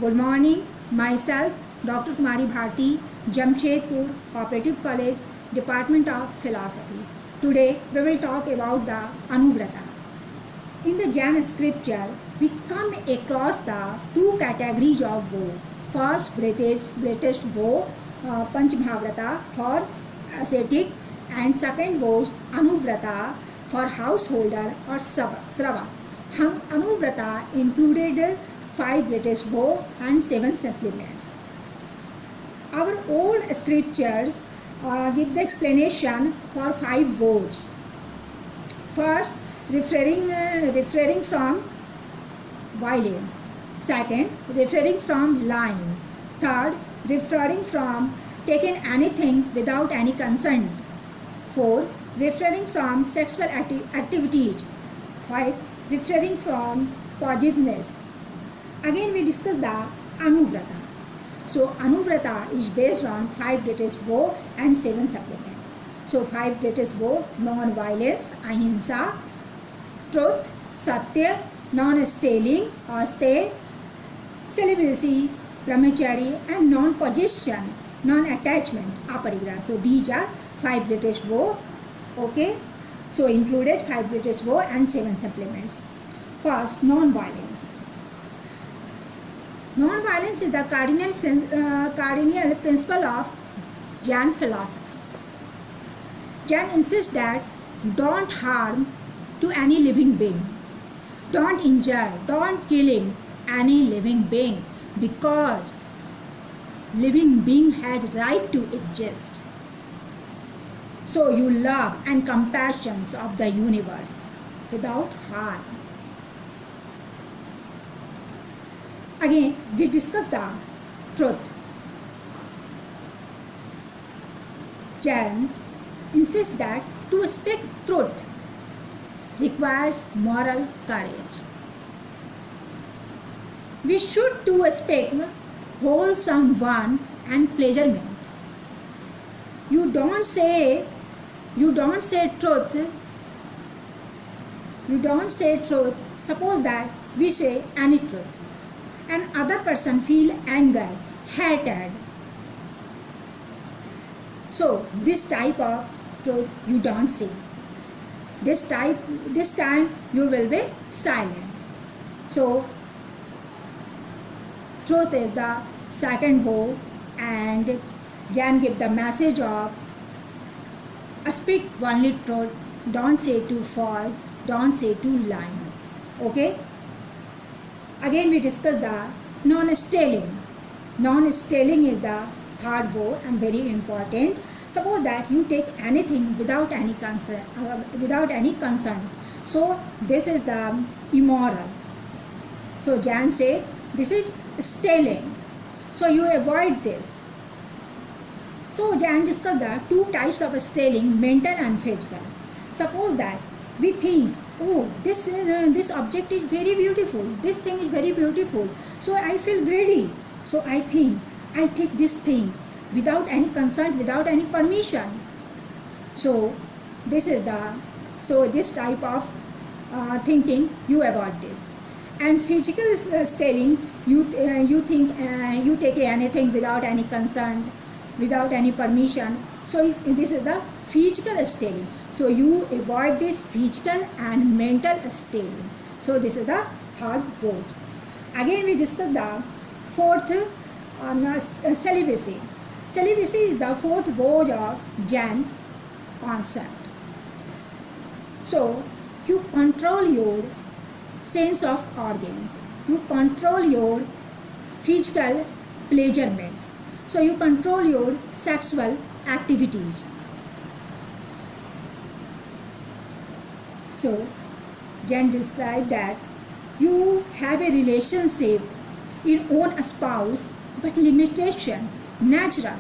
Good morning. Myself, Dr. Kumari Bharti, Jamshedpur Cooperative College, Department of Philosophy. Today, we will talk about the Anuvrata. In the Jain scripture, we come across the two categories of vow. First, greatest vow, Panchmavrata for ascetic, and second was Anuvrata for householder or Srava. Anuvrata included 5 greatest vow and 7 supplements. Our old scriptures give the explanation for 5 vows. First, refraining from violence. Second, refraining from lying. Third, refraining from taking anything without any consent. Fourth, refraining from sexual activities. 5, refraining from positiveness. Again, we discuss the Anuvrata. So, Anuvrata is based on 5 greatest vow and 7 supplements. So, 5 greatest vow: non-violence, ahimsa, truth, satya, non-stealing, aste, celibacy, brahmachari, and non-possession, non-attachment, aparigraha. So, these are 5 greatest vow. Okay. So, included 5 greatest vow and 7 supplements. First, non-violence. Non-violence is the cardinal principle of Jain philosophy. Jain insists that don't harm to any living being, don't injure, don't killing any living being, because living being has right to exist. So you love and compassion of the universe without harm. Again, we discuss the truth. Jain insists that to speak truth requires moral courage. We should to speak wholesome one and pleasurement. You don't say truth. You don't say truth. Suppose that we say any truth, and other person feel anger, hatred. So this type of truth you don't say. This time you will be silent. So truth is the second vow, and Jain give the message of speak only truth, don't say too false, don't say too lying. Okay. Again, we discuss the non-stealing. Non-stealing is the third vow and very important. Suppose that you take anything without any consent. So this is the immoral. So Jain said this is stealing. So you avoid this. So Jain discussed the two types of stealing: mental and physical. Suppose that we think, oh, this object is very beautiful, this thing is very beautiful, so I feel greedy, so I think I take this thing without any consent, without any permission. So this type of thinking, you avoid this. And physical stealing, you think you take anything without any consent, without any permission. So this is the physical stealing. So you avoid this physical and mental stealing. So this is the third vow. Again, we discuss the fourth celibacy. Celibacy is the fourth vow of Jain concept. So you control your sense of organs. You control your physical pleasurements. So you control your sexual activities. So Jain described that you have a relationship in own spouse, but limitations natural.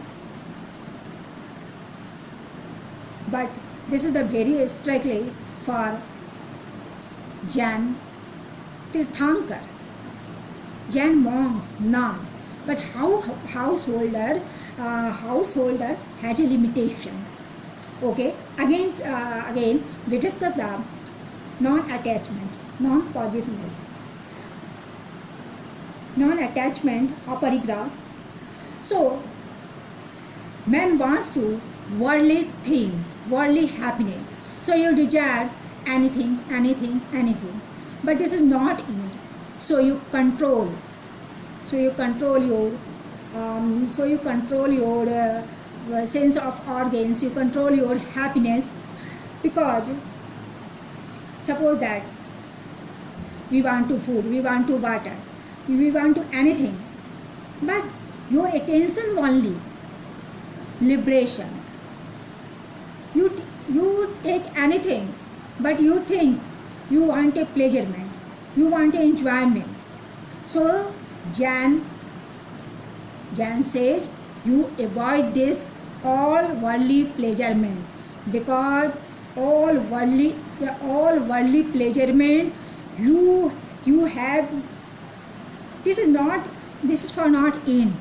But this is the very strictly for Jain Tirthankar. Jain monks, none. But householder has a limitations. Okay. Again, we discuss the non-attachment, non-positiveness. non-attachment aparigraha. So man wants to worldly things, worldly happiness. So you desire anything, anything, anything. But this is not it. So you control. So you control your. Sense of organs. You control your happiness, because suppose that we want to food, we want to water, we want to anything, but your attention only liberation. You take anything, but you think you want a pleasurement, you want a enjoyment. So Jan says you avoid this all worldly pleasurement, because all worldly pleasurement you have, this is for not end.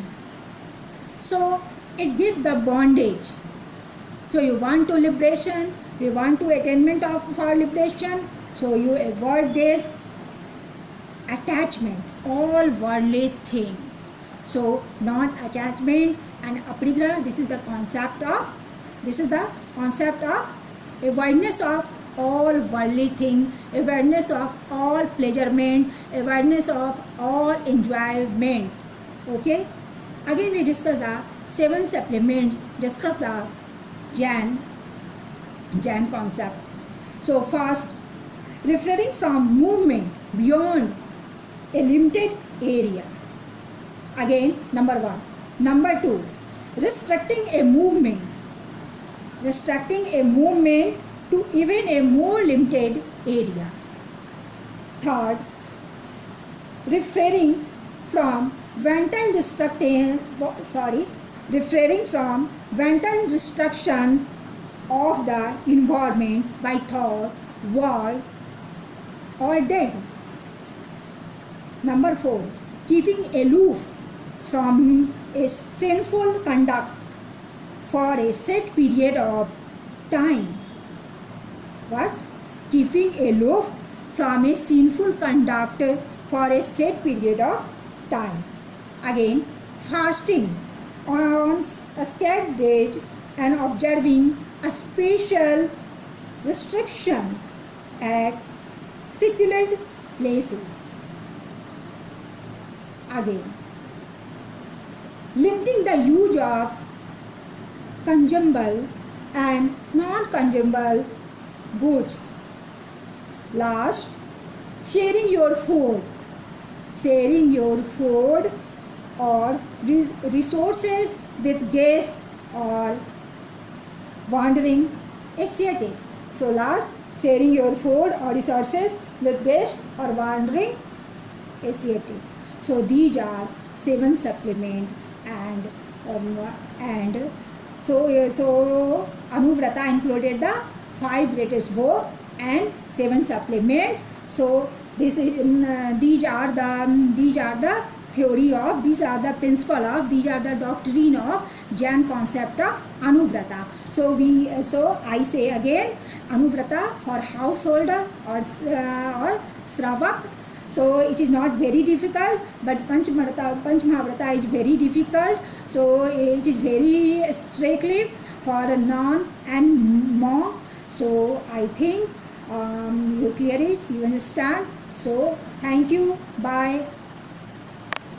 So it gives the bondage. So you want to liberation, you want to attainment of for liberation, so you avoid this attachment, all worldly things. So non-attachment and aparigraha, this is the concept of awareness of all worldly thing, awareness of all pleasurement, awareness of all enjoyment. Okay, again we discuss the 7 supplements, discuss the Jan concept. So first, refraining from movement beyond a limited area. Again, number 1. Number 2, restricting a movement to even a more limited area. Third, refraining from wanton destructions of the environment by thought, word, or deed. Number 4, keeping aloof from a sinful conduct for a set period of time. What? Keeping aloof from a sinful conduct for a set period of time. Again, fasting on a sacred days and observing a special restrictions at secluded places. Again, limiting the use of consumable and non-consumable goods. Last, sharing your food or resources with guests or wandering ascetic. So last, sharing your food or resources with guests or wandering ascetic. So these are 7 supplements, and so Anuvrata included the 5 greatest work and 7 supplements. So these are the theory of, these are the principle of, these are the doctrine of Jain concept of Anuvrata. So I say again, Anuvrata for householder or Sravak. So it is not very difficult, but Panch Mahavrata is very difficult. So it is very strictly for a non and monk. So I think you clear it, you understand. So thank you, bye.